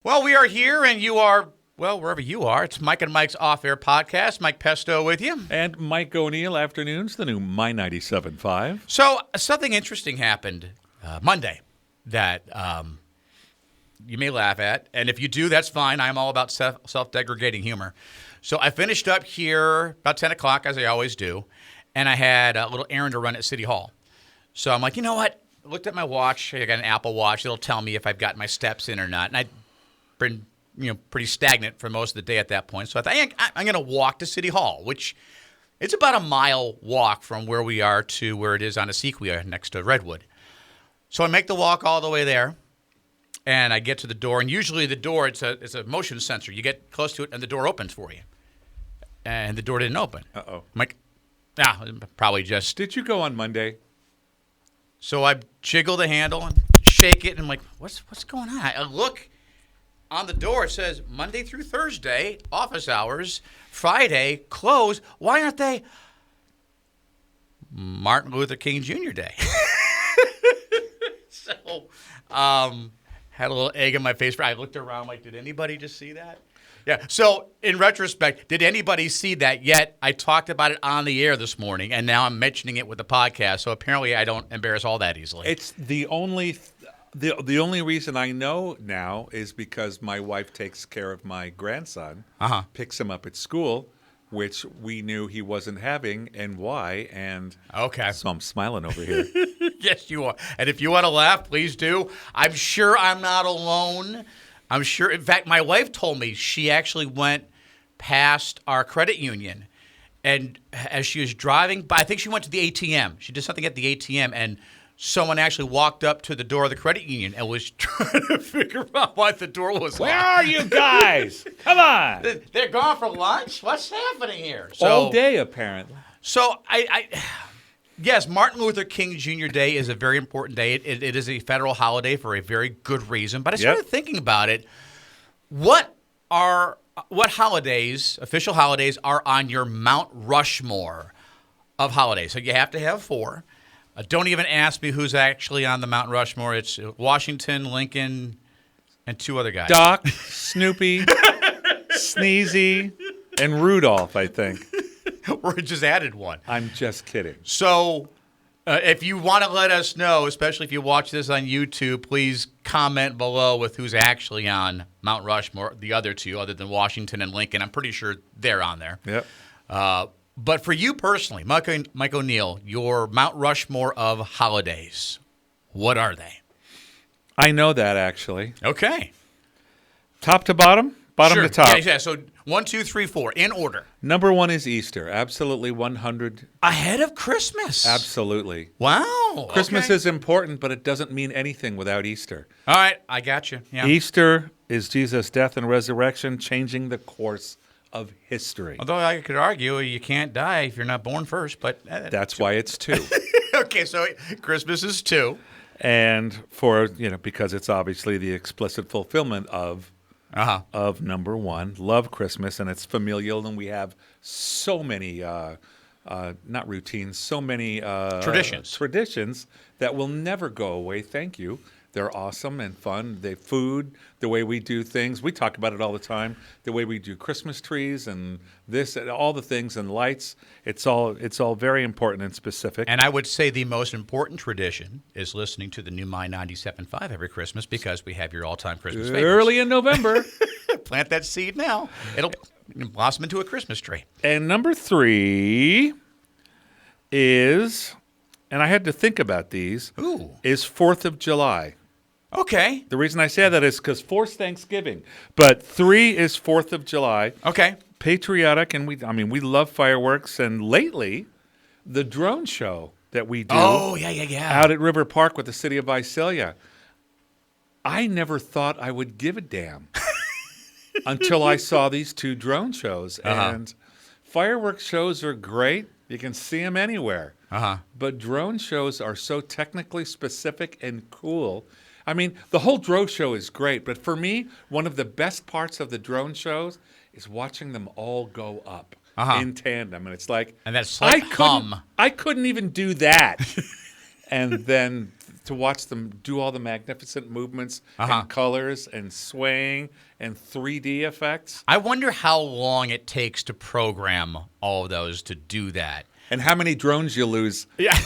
Well, we are here, and you are, well, wherever you are. It's Mike and Mike's Off-Air Podcast. Mike Pesto with you. And Mike O'Neill, afternoons, the new My 97.5. So, something interesting happened Monday that you may laugh at. And if you do, that's fine. I'm all about self-degrading humor. So, I finished up here about 10 o'clock, as I always do, and I had a little errand to run at City Hall. So, I'm like, you know what? I looked at my watch. I got an Apple Watch. It'll tell me if I've got my steps in or not. And I'd been pretty stagnant for most of the day at that point. So I thought, I'm going to walk to City Hall, which it's about a mile walk from where we are to where it is on Asequia next to Redwood. So I make the walk all the way there, and I get to the door. And usually the door, it's a motion sensor. You get close to it, and the door opens for you. And the door didn't open. Uh-oh. I'm like, probably just. Did you go on Monday? So I jiggle the handle and shake it, and I'm like, what's going on? I look. On the door, it says Monday through Thursday, office hours, Friday, close. Why aren't they Martin Luther King Jr. Day? So, had a little egg in my face. I looked around like, did anybody just see that? Yeah. So, in retrospect, did anybody see that yet? I talked about it on the air this morning, and now I'm mentioning it with the podcast. So, apparently, I don't embarrass all that easily. It's the only... The only reason I know now is because my wife takes care of my grandson, picks him up at school, which we knew he wasn't having, and why, and okay. So I'm smiling over here. Yes, you are. And if you want to laugh, please do. I'm sure I'm not alone. I'm sure. In fact, my wife told me she actually went past our credit union, and as she was driving by, I think she went to the ATM. She did something at the ATM, and someone actually walked up to the door of the credit union and was trying to figure out why the door was locked. Where are you guys? Come on. They're gone for lunch? What's happening here? All day, apparently. So, yes, Martin Luther King Jr. Day is a very important day. It is a federal holiday for a very good reason. But I started thinking about it. What holidays, official holidays, are on your Mount Rushmore of holidays? So you have to have 4. Don't even ask me who's actually on the Mount Rushmore. It's Washington, Lincoln, and 2 other guys. Doc, Snoopy, Sneezy, and Rudolph, I think. We just added one. I'm just kidding. So if you want to let us know, especially if you watch this on YouTube, please comment below with who's actually on Mount Rushmore, the other 2, other than Washington and Lincoln. I'm pretty sure they're on there. Yep. But for you personally, Mike O'Neill, your Mount Rushmore of holidays, what are they? I know that, actually. Okay. Top to bottom? Bottom sure. to top. Yeah, so 1, 2, 3, 4, in order. Number 1 is Easter. Absolutely 100. Ahead of Christmas. Absolutely. Wow. Christmas okay. is important, but it doesn't mean anything without Easter. All right, I got you. Yeah. Easter is Jesus' death and resurrection, changing the course of history. Although I could argue you can't die if you're not born first, but that's why it's 2. Okay, so Christmas is 2, and because it's obviously the explicit fulfillment of number 1. Love Christmas, and it's familial, and we have so many not routines, so many traditions that will never go away. Thank you. They're awesome and fun. Food, the way we do things. We talk about it all the time. The way we do Christmas trees and this, and all the things and lights. It's all very important and specific. And I would say the most important tradition is listening to the new My 97.5 every Christmas because we have your all-time Christmas favorites. Early in November. Plant that seed now. It'll blossom into a Christmas tree. And number 3 is, and I had to think about these, is 4th of July. Okay. The reason I say that is because 4 is Thanksgiving, but 3 is 4th of July. Okay. Patriotic, and we love fireworks, and lately, the drone show that we do out at River Park with the city of Visalia. I never thought I would give a damn until I saw these 2 drone shows. And fireworks shows are great. You can see them anywhere. But drone shows are so technically specific and cool. I mean, the whole drone show is great, but for me, one of the best parts of the drone shows is watching them all go up in tandem. And it's like, and that slight hum. I couldn't even do that. And then to watch them do all the magnificent movements Uh-huh. and colors and swaying and 3D effects. I wonder how long it takes to program all of those to do that. And how many drones you lose Yeah.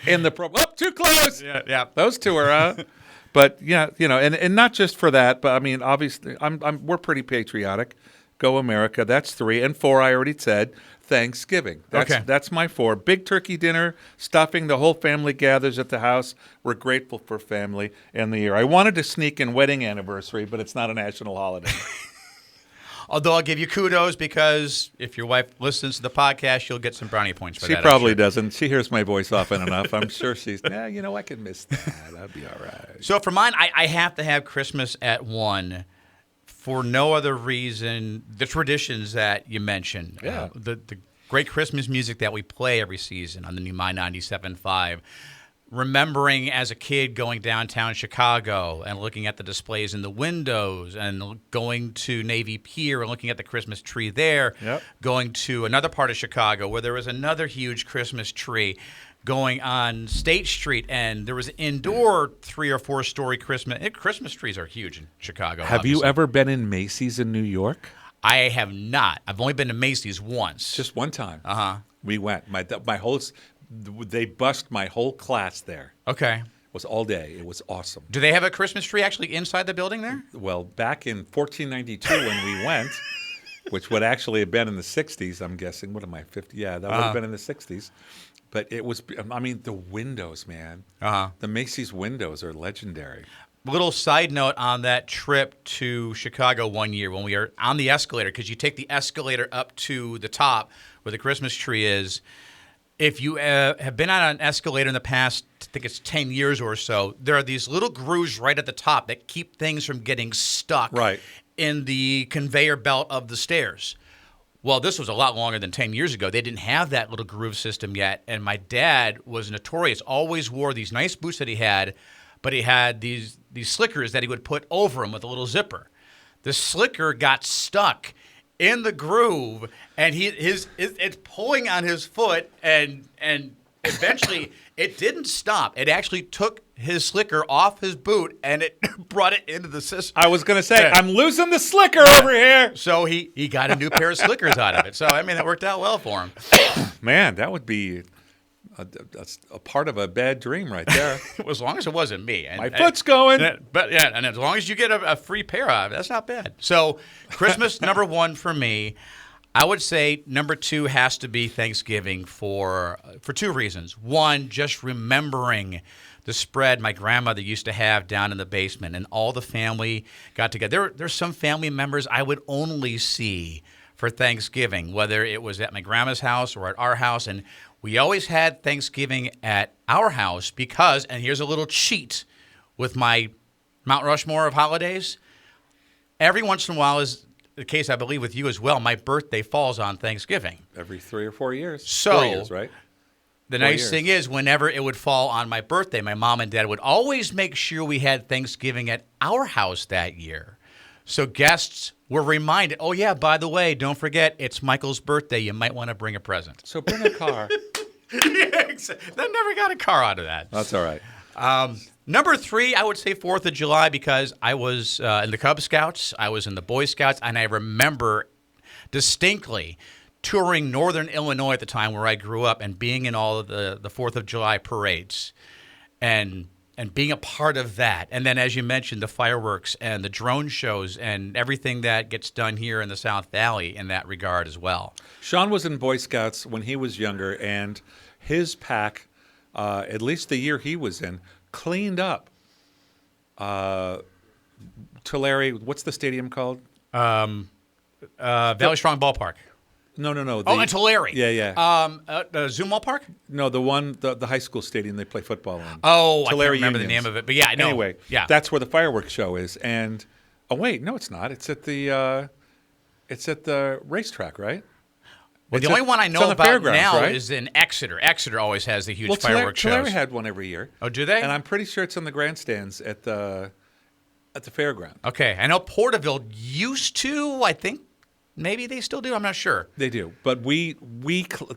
in the program. Oh, too close. Yeah. Those two are out. But yeah, and not just for that, but I mean, obviously, we're pretty patriotic. Go America. That's 3. And 4, I already said. Thanksgiving. That's my 4. Big turkey dinner, stuffing. The whole family gathers at the house. We're grateful for family and the year. I wanted to sneak in wedding anniversary, but it's not a national holiday. Although I'll give you kudos because if your wife listens to the podcast, she'll get some brownie points for that. She probably doesn't. She hears my voice often enough. I'm sure she's, I can miss that. I'll be all right. So for mine, I have to have Christmas at 1 for no other reason. The traditions that you mentioned. Yeah. The great Christmas music that we play every season on the new My 97.5. Remembering as a kid going downtown Chicago and looking at the displays in the windows and going to Navy Pier and looking at the Christmas tree there, Yep. Going to another part of Chicago where there was another huge Christmas tree, going on State Street and there was an indoor 3 or 4 story Christmas trees are huge in Chicago. Have obviously. you ever been in Macy's in New York? I have not. I've only been to Macy's once. Just one time. Uh-huh. We went. They bussed my whole class there. Okay. It was all day. It was awesome. Do they have a Christmas tree actually inside the building there? Well, back in 1492 when we went, which would actually have been in the 60s, I'm guessing. What am I, 50? Yeah, that would have been in the 60s. But it was, the windows, man. Uh-huh. The Macy's windows are legendary. Little side note on that trip to Chicago one year when we were on the escalator, because you take the escalator up to the top where the Christmas tree is. If you have been on an escalator in the past, I think it's 10 years or so, there are these little grooves right at the top that keep things from getting stuck in the conveyor belt of the stairs. Well, this was a lot longer than 10 years ago. They didn't have that little groove system yet, and my dad was notorious, always wore these nice boots that he had, but he had these slickers that he would put over him with a little zipper. The slicker got stuck in the groove, and it's pulling on his foot, and eventually it didn't stop. It actually took his slicker off his boot, and it brought it into the system. I was going to say, I'm losing the slicker over here. So he got a new pair of slickers out of it. So, that worked out well for him. Man, that would be a part of a bad dream right there. As long as it wasn't me. My foot's going. And as long as you get a free pair of it, that's not bad. So Christmas, number 1 for me. I would say number 2 has to be Thanksgiving for 2 reasons. 1, just remembering the spread my grandmother used to have down in the basement, and all the family got together. There's some family members I would only see for Thanksgiving, whether it was at my grandma's house or at our house, and we always had Thanksgiving at our house because, and here's a little cheat with my Mount Rushmore of holidays, every once in a while is the case, I believe, with you as well, my birthday falls on Thanksgiving. Every 3 or 4 years. So 4 years, right? The nice thing is, whenever it would fall on my birthday, my mom and dad would always make sure we had Thanksgiving at our house that year. So guests were reminded, oh, yeah, by the way, don't forget, it's Michael's birthday. You might want to bring a present. So bring a car. Yeah, they never got a car out of that. That's all right. Number 3, I would say 4th of July because I was in the Cub Scouts, I was in the Boy Scouts, and I remember distinctly touring northern Illinois at the time where I grew up and being in all of the 4th of July parades and being a part of that. And then, as you mentioned, the fireworks and the drone shows and everything that gets done here in the South Valley in that regard as well. Sean was in Boy Scouts when he was younger, and his pack, at least the year he was in, cleaned up Tulare. What's the stadium called? Valley Strong Ballpark. No. In Tulare. Yeah. Zumwalt Park? No, the high school stadium they play football in. Oh, Tulare I can't remember Unions. the name of it, but yeah, I know. Anyway, yeah. That's where the fireworks show is. And wait, no, it's not. It's at the racetrack, right? Well, It's the only one I know on the about fairgrounds, now right? is in Exeter. Exeter always has the huge Well, fireworks Tulare shows. had one every year. Oh, do they? And I'm pretty sure it's on the grandstands at the fairground. Okay, I know Porterville used to. I think maybe they still do. I'm not sure. They do, but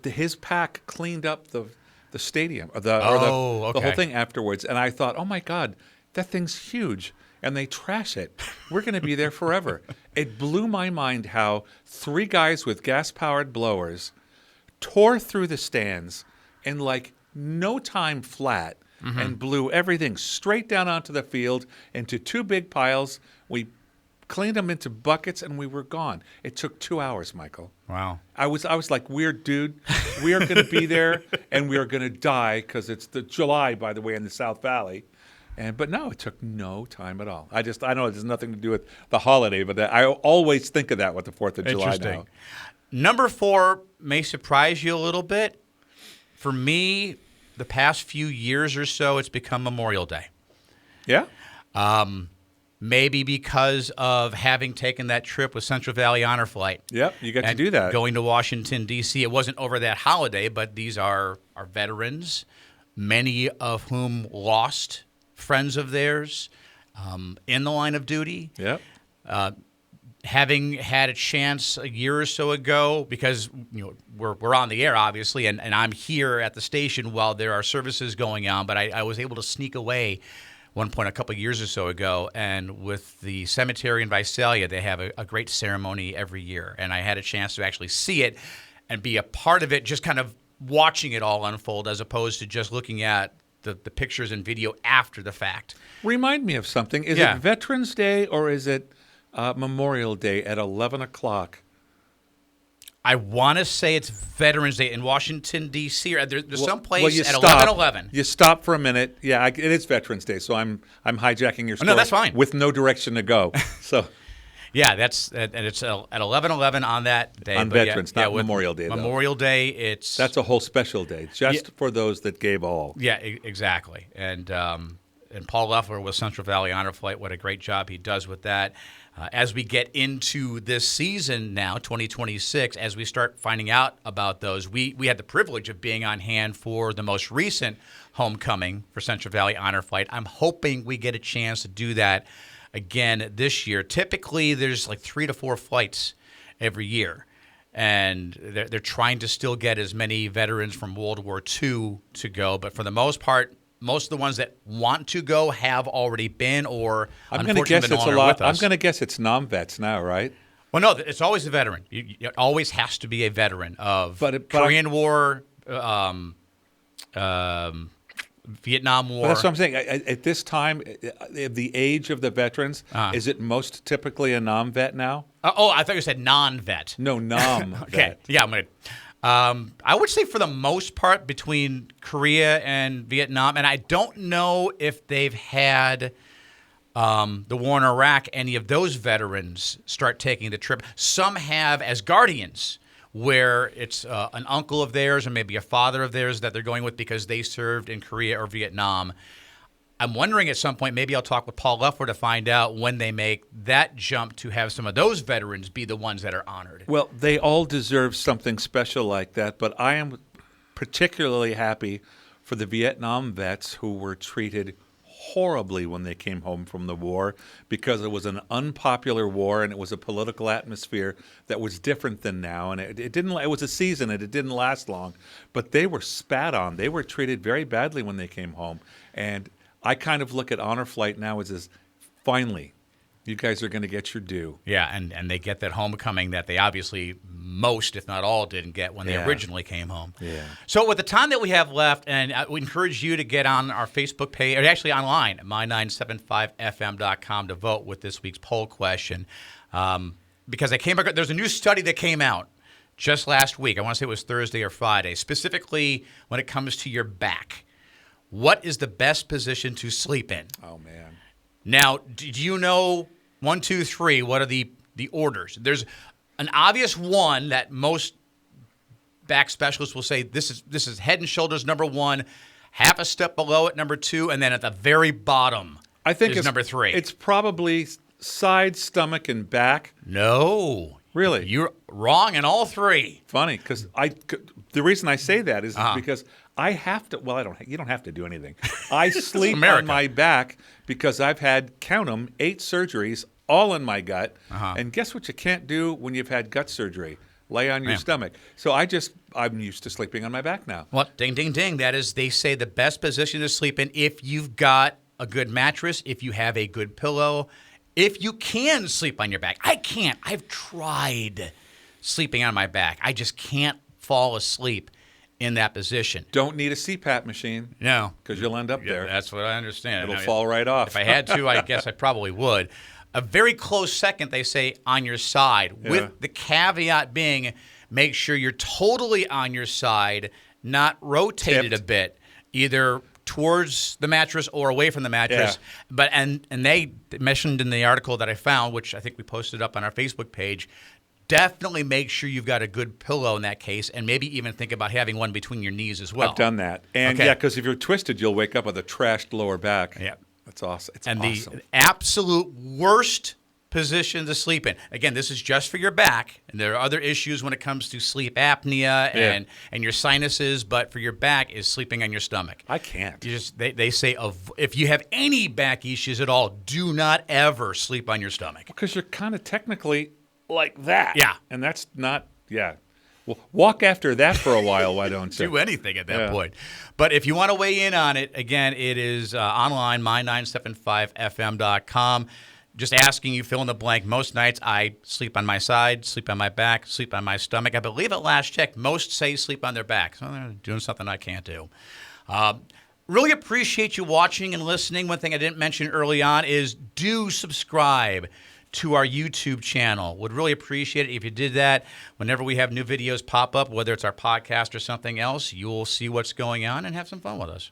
his pack cleaned up the the stadium or okay. the whole thing afterwards. And I thought, oh my God, that thing's huge. And they trash it. We're going to be there forever. It blew my mind how 3 guys with gas-powered blowers tore through the stands in like no time flat and blew everything straight down onto the field into 2 big piles. We cleaned them into buckets, and we were gone. It took 2 hours, Michael. Wow. I was like, weird dude. We are going to be there, and we are going to die because it's the July, by the way, in the South Valley. But no, it took no time at all. I know it has nothing to do with the holiday, but I always think of that with the 4th of July now. Number 4 may surprise you a little bit. For me, the past few years or so, it's become Memorial Day. Yeah? Maybe because of having taken that trip with Central Valley Honor Flight. Yep, you got to do that. Going to Washington, D.C. It wasn't over that holiday, but these are our veterans, many of whom lost friends of theirs in the line of duty. Yep. Having had a chance a year or so ago, because we're on the air, obviously, and I'm here at the station while there are services going on, but I was able to sneak away one point a couple of years or so ago, and with the cemetery in Visalia, they have a great ceremony every year, and I had a chance to actually see it and be a part of it, just kind of watching it all unfold as opposed to just looking at the pictures and video after the fact. Remind me of something. Is it Veterans Day or is it Memorial Day at 11 o'clock? I want to say it's Veterans Day in Washington, D.C. There's some place at 11:11. You stop for a minute. Yeah, it is Veterans Day, so I'm hijacking your story. No, that's fine. With no direction to go. So, yeah, and it's at 11:11 on that day. On Veterans, not Memorial Day. Memorial Day, that's a whole special day, just for those that gave all. Yeah, exactly. And Paul Loeffler with Central Valley Honor Flight, what a great job he does with that. As we get into this season now, 2026, as we start finding out about those, we had the privilege of being on hand for the most recent homecoming for Central Valley Honor Flight. I'm hoping we get a chance to do that again this year. Typically, there's like 3 to 4 flights every year, and they're trying to still get as many veterans from World War II to go. But for the most part, most of the ones that want to go have already been, or unfortunately no longer with us. I'm going to guess it's non-vets now, right? Well, no, it's always a veteran. It always has to be a veteran of Korean War, Vietnam War. But that's what I'm saying. At this time, the age of the veterans, is it most typically a non-vet now? I thought you said non-vet. No, non-vet. Okay, yeah, I'm going to... I would say for the most part between Korea and Vietnam, and I don't know if they've had the war in Iraq, any of those veterans start taking the trip. Some have as guardians, where it's an uncle of theirs or maybe a father of theirs that they're going with because they served in Korea or Vietnam. I'm wondering at some point, maybe I'll talk with Paul Loeffler to find out when they make that jump to have some of those veterans be the ones that are honored. Well, they all deserve something special like that, but I am particularly happy for the Vietnam vets who were treated horribly when they came home from the war, because it was an unpopular war and it was a political atmosphere that was different than now, and it was a season and it didn't last long, but they were spat on. They were treated very badly when they came home, and I kind of look at Honor Flight now as finally, you guys are going to get your due. Yeah, and they get that homecoming that they obviously most, if not all, didn't get when they originally came home. Yeah. So with the time that we have left, and we encourage you to get on our Facebook page, or actually online at my975fm.com to vote with this week's poll question. Because there's a new study that came out just last week. I want to say it was Thursday or Friday, specifically when it comes to your back. What is the best position to sleep in? Oh, man. Now, do you know 1, 2, 3? What are the orders? There's an obvious one that most back specialists will say this is head and shoulders number 1, half a step below it number 2, and then at the very bottom is number 3. It's probably side, stomach, and back. No. Really? You're wrong in all 3. Funny, because the reason I say that is because I have to. Well, you don't have to do anything. I sleep on my back because I've had, count them, 8 surgeries, all in my gut. And guess what you can't do when you've had gut surgery? Lay on your stomach. So I'm used to sleeping on my back now. Well, ding, ding, ding. That is, they say, the best position to sleep in if you've got a good mattress, if you have a good pillow, if you can sleep on your back. I can't. I've tried sleeping on my back. I just can't fall asleep in that position. Don't need a CPAP machine. No. Because you'll end up there. That's what I understand. It'll fall right off. If I had to, I guess I probably would. A very close second, they say, on your side, with the caveat being make sure you're totally on your side, not rotated a bit, either towards the mattress or away from the mattress. Yeah. But and they mentioned in the article that I found, which I think we posted up on our Facebook page, definitely make sure you've got a good pillow in that case, and maybe even think about having one between your knees as well. I've done that. And because if you're twisted, you'll wake up with a trashed lower back. Yeah. That's awesome. It's awesome. And the absolute worst position to sleep in. Again, this is just for your back, and there are other issues when it comes to sleep apnea and your sinuses, but for your back is sleeping on your stomach. I can't. They say if you have any back issues at all, do not ever sleep on your stomach. Because you're kind of technically like that. Yeah. And that's not, Well, walk after that for a while, why don't you? Do anything at that point. But if you want to weigh in on it, again, it is online, my975fm.com. Just asking you, fill in the blank. Most nights I sleep on my side, sleep on my back, sleep on my stomach. I believe at last check, most say sleep on their back. So they're doing something I can't do. Really appreciate you watching and listening. One thing I didn't mention early on is do subscribe to our YouTube channel. Would really appreciate it if you did that. Whenever we have new videos pop up, whether it's our podcast or something else, you'll see what's going on and have some fun with us.